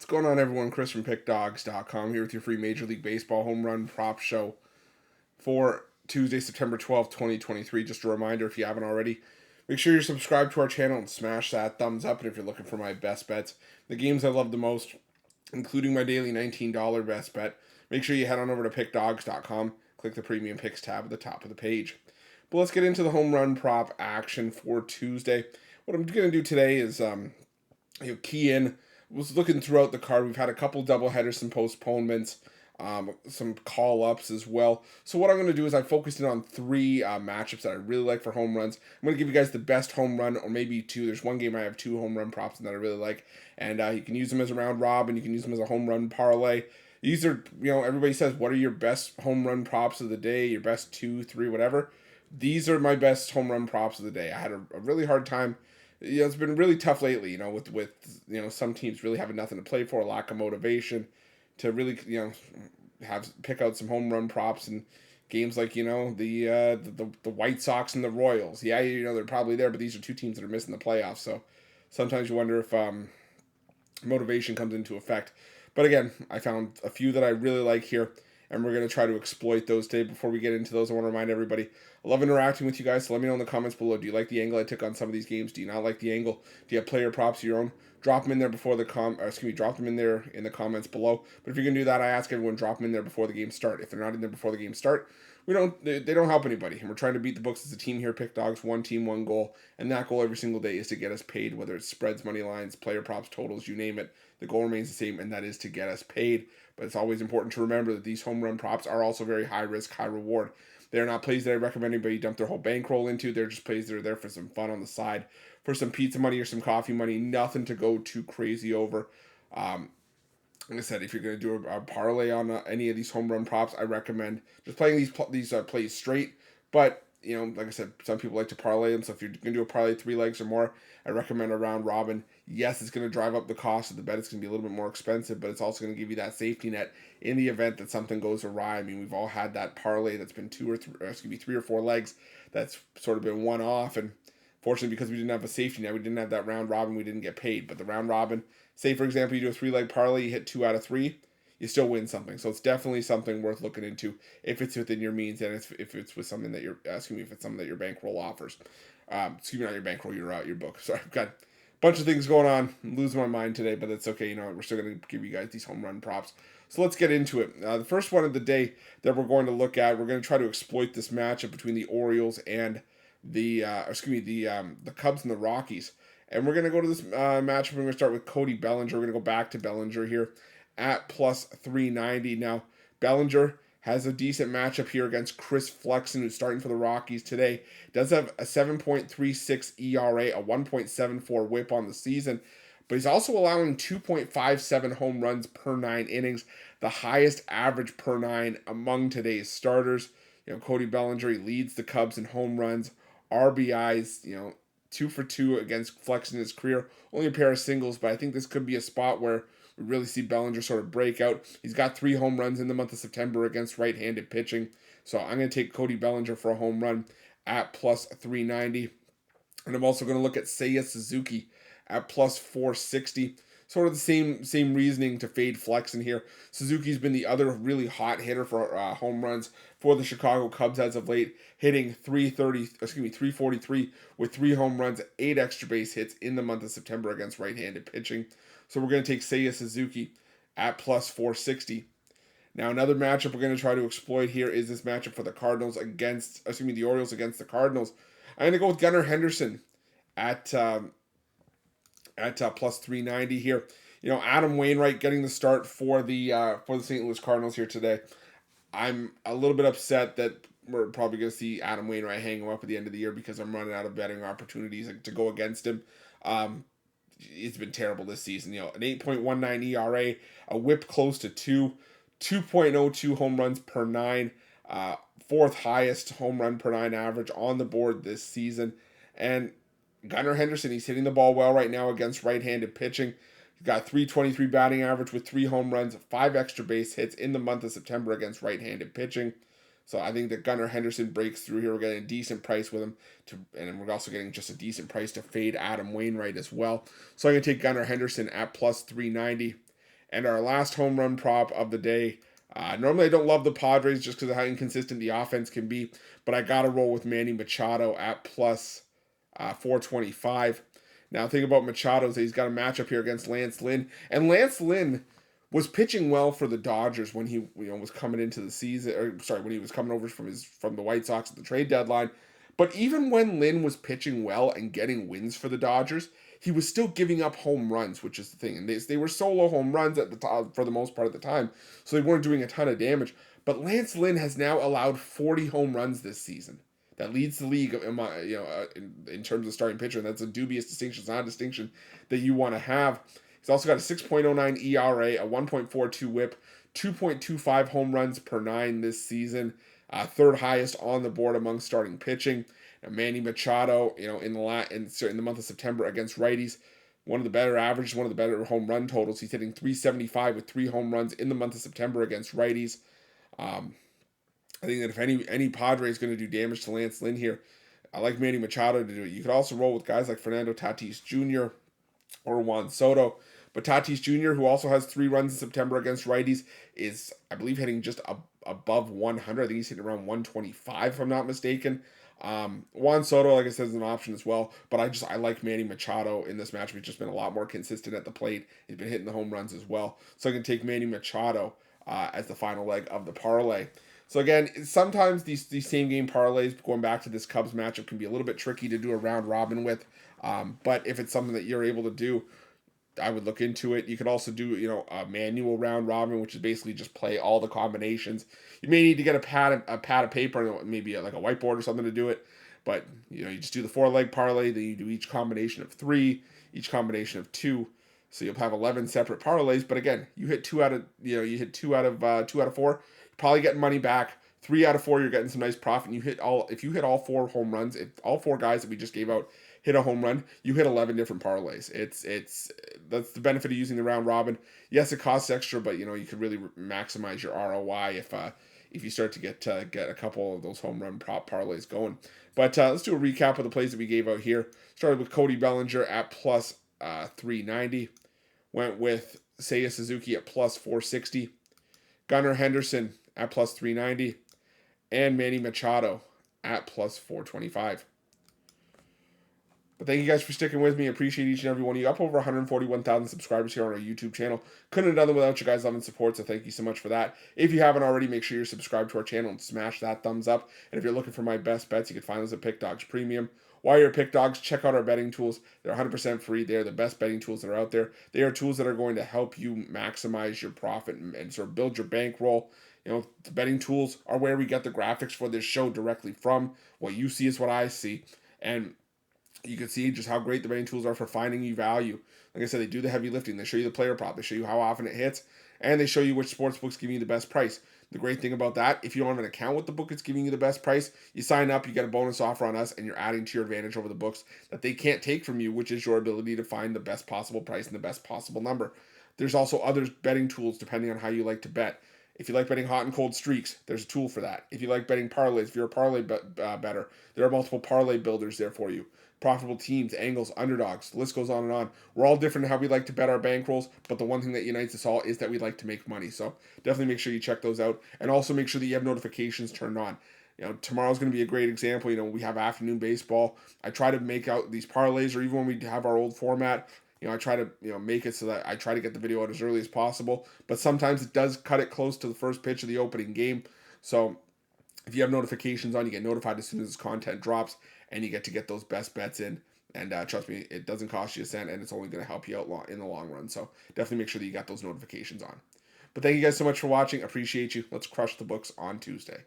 going on, everyone? Chris from Pickdawgz.com here with your free Major League Baseball home run prop show for Tuesday, September 12th, 2023. Just a reminder, if you haven't already, make sure you're subscribed to our channel and smash that thumbs up. And if you're looking for my best bets, the games I love the most, including my daily $19 best bet, make sure you head on over to Pickdawgz.com, click the Premium Picks tab at the top of the page. But let's get into the home run prop action for Tuesday. What I'm going to do today is key in. Was looking throughout the card. We've had a couple doubleheaders, some postponements, some call-ups as well. So what I'm going to do is I focused in on three matchups that I really like for home runs. I'm going to give you guys the best home run, or maybe two. There's one game I have two home run props that I really like, and you can use them as a round robin. You can use them as a home run parlay. These are, everybody says, what are your best home run props of the day, your best 2, 3, whatever. These are my best home run props of the day. I had a really hard time. It's been really tough lately, with some teams really having nothing to play for, lack of motivation to really, pick out some home run props and games like, the White Sox and the Royals. Yeah, they're probably there, but these are two teams that are missing the playoffs. So sometimes you wonder if motivation comes into effect. But again, I found a few that I really like here, and we're going to try to exploit those today. Before we get into those, I want to remind everybody, I love interacting with you guys, so let me know in the comments below. Do you like the angle I took on some of these games? Do you not like the angle? Do you have player props of your own? Drop them in there drop them in there in the comments below. But if you're going to do that, I ask everyone, drop them in there before the games start. If they're not in there before the games start, they don't help anybody. And we're trying to beat the books as a team here, Pickdawgz, one team, one goal. And that goal every single day is to get us paid, whether it's spreads, money lines, player props, totals, you name it. The goal remains the same, and that is to get us paid. But it's always important to remember that these home run props are also very high risk, high reward. They're not plays that I recommend anybody dump their whole bankroll into. They're just plays that are there for some fun on the side, for some pizza money or some coffee money. Nothing to go too crazy over. Like I said, if you're going to do a parlay on any of these home run props, I recommend just playing these plays straight. But like I said, some people like to parlay them. So if you're going to do a parlay 3 legs or more, I recommend a round robin. Yes, it's going to drive up the cost of the bet. It's going to be a little bit more expensive, but it's also going to give you that safety net in the event that something goes awry. I mean, we've all had that parlay that's been 3 or 4 legs that's sort of been one off. And fortunately, because we didn't have a safety net, we didn't have that round robin, we didn't get paid. But the round robin, say for example, you do a 3-leg parlay, you hit 2 out of 3, you still win something. So it's definitely something worth looking into if it's within your means, and if it's with something that if it's something that your bankroll offers. Not your bankroll, your book. Sorry, I've got a bunch of things going on. I'm losing my mind today, but it's okay. We're still going to give you guys these home run props. So let's get into it. The first one of the day that we're going to look at, we're going to try to exploit this matchup between the Orioles and the Cubs and the Rockies. And we're going to go to this matchup. We're going to start with Cody Bellinger. We're going to go back to Bellinger here at plus 390. Now, Bellinger has a decent matchup here against Chris Flexen, who's starting for the Rockies today. Does have a 7.36 ERA, a 1.74 whip on the season, but he's also allowing 2.57 home runs per 9 innings, the highest average per 9 among today's starters. Cody Bellinger, he leads the Cubs in home runs, RBIs, 2 for 2 against Flexen in his career. Only a pair of singles, but I think this could be a spot where we really see Bellinger sort of break out. He's got 3 home runs in the month of September against right-handed pitching. So I'm going to take Cody Bellinger for a home run at plus 390. And I'm also going to look at Seiya Suzuki at plus 460. Sort of the same reasoning to fade Flexen here. Suzuki's been the other really hot hitter for home runs for the Chicago Cubs as of late, hitting 343 with 3 home runs, 8 extra base hits in the month of September against right-handed pitching. So we're going to take Seiya Suzuki at plus 460. Now another matchup we're going to try to exploit here is this matchup for the the Orioles against the Cardinals. I'm going to go with Gunnar Henderson at plus 390 here. Adam Wainwright getting the start for the St. Louis Cardinals here today. I'm a little bit upset that we're probably going to see Adam Wainwright hang him up at the end of the year because I'm running out of betting opportunities to go against him. It's been terrible this season. An 8.19 ERA, a whip close to 2, 2.02 home runs per 9, 4th highest home run per 9 average on the board this season. And Gunnar Henderson, he's hitting the ball well right now against right-handed pitching. He's got 323 batting average with 3 home runs, 5 extra base hits in the month of September against right-handed pitching. So I think that Gunnar Henderson breaks through here. We're getting a decent price with him, and we're also getting just a decent price to fade Adam Wainwright as well. So I'm going to take Gunnar Henderson at plus 390. And our last home run prop of the day. Normally, I don't love the Padres just because of how inconsistent the offense can be, but I got to roll with Manny Machado at plus 425. Now, think about Machado. He's got a matchup here against Lance Lynn. And Lance Lynn was pitching well for the Dodgers when he was coming into the season, or sorry, when he was coming over from the White Sox at the trade deadline. But even when Lynn was pitching well and getting wins for the Dodgers, he was still giving up home runs, which is the thing. And they were solo home runs at the top for the most part at the time, so they weren't doing a ton of damage. But Lance Lynn has now allowed 40 home runs this season. That leads the league, in terms of starting pitcher, and that's a dubious distinction. It's not a distinction that you want to have. He's also got a 6.09 ERA, a 1.42 WHIP, 2.25 home runs per 9 this season, third highest on the board among starting pitching. And Manny Machado, in the month of September against righties, one of the better averages, one of the better home run totals. He's hitting 375 with 3 home runs in the month of September against righties. I think that if any Padre is going to do damage to Lance Lynn here, I like Manny Machado to do it. You could also roll with guys like Fernando Tatis Jr. or Juan Soto. But Tatis Jr., who also has 3 runs in September against righties, is, I believe, hitting just above 100. I think he's hitting around 125, if I'm not mistaken. Juan Soto, like I said, is an option as well. But I like Manny Machado in this match. He's just been a lot more consistent at the plate. He's been hitting the home runs as well. So I can take Manny Machado as the final leg of the parlay. So again, sometimes these same game parlays, going back to this Cubs matchup, can be a little bit tricky to do a round robin with. But if it's something that you're able to do, I would look into it. You could also do, a manual round robin, which is basically just play all the combinations. You may need to get a pad of paper, and maybe like a whiteboard or something to do it. But you just do the 4-leg parlay. Then you do each combination of 3, each combination of 2. So you'll have 11 separate parlays. But again, you hit 2 out of 4. You're probably getting money back. 3 out of 4, you're getting some nice profit. And if you hit all 4 home runs, if all 4 guys that we just gave out hit a home run, you hit 11 different parlays. That's the benefit of using the round robin. Yes, it costs extra, but you could really maximize your ROI if you start to get a couple of those home run prop parlays going. But let's do a recap of the plays that we gave out here. Started with Cody Bellinger at plus 390. Went with Seiya Suzuki at plus 460. Gunnar Henderson at plus 390. And Manny Machado at plus 425. But thank you guys for sticking with me. I appreciate each and every one of you. Up over 141,000 subscribers here on our YouTube channel. Couldn't have done it without you guys' love and support, so thank you so much for that. If you haven't already, make sure you're subscribed to our channel and smash that thumbs up. And if you're looking for my best bets, you can find those at Pickdawgz Premium. While you're at Pickdawgz, check out our betting tools. They're 100% free. They're the best betting tools that are out there. They are tools that are going to help you maximize your profit and sort of build your bankroll. The betting tools are where we get the graphics for this show directly from. What you see is what I see. And you can see just how great the betting tools are for finding you value. Like I said, they do the heavy lifting. They show you the player prop. They show you how often it hits. And they show you which sports books give you the best price. The great thing about that, if you don't have an account with the book that's giving you the best price, you sign up, you get a bonus offer on us, and you're adding to your advantage over the books that they can't take from you, which is your ability to find the best possible price and the best possible number. There's also other betting tools depending on how you like to bet. If you like betting hot and cold streaks, there's a tool for that. If you like betting parlays, if you're a parlay better, there are multiple parlay builders there for you. Profitable teams, angles, underdogs, the list goes on and on. We're all different in how we like to bet our bankrolls, but the one thing that unites us all is that we like to make money. So definitely make sure you check those out, and also make sure that you have notifications turned on. Tomorrow's going to be a great example. We have afternoon baseball. I try to make out these parlays, or even when we have our old format, I try to make it so that I try to get the video out as early as possible. But sometimes it does cut it close to the first pitch of the opening game. So if you have notifications on, you get notified as soon as this content drops, and you get those best bets in. And trust me, it doesn't cost you a cent, and it's only going to help you out in the long run. So definitely make sure that you got those notifications on. But thank you guys so much for watching. Appreciate you. Let's crush the books on Tuesday.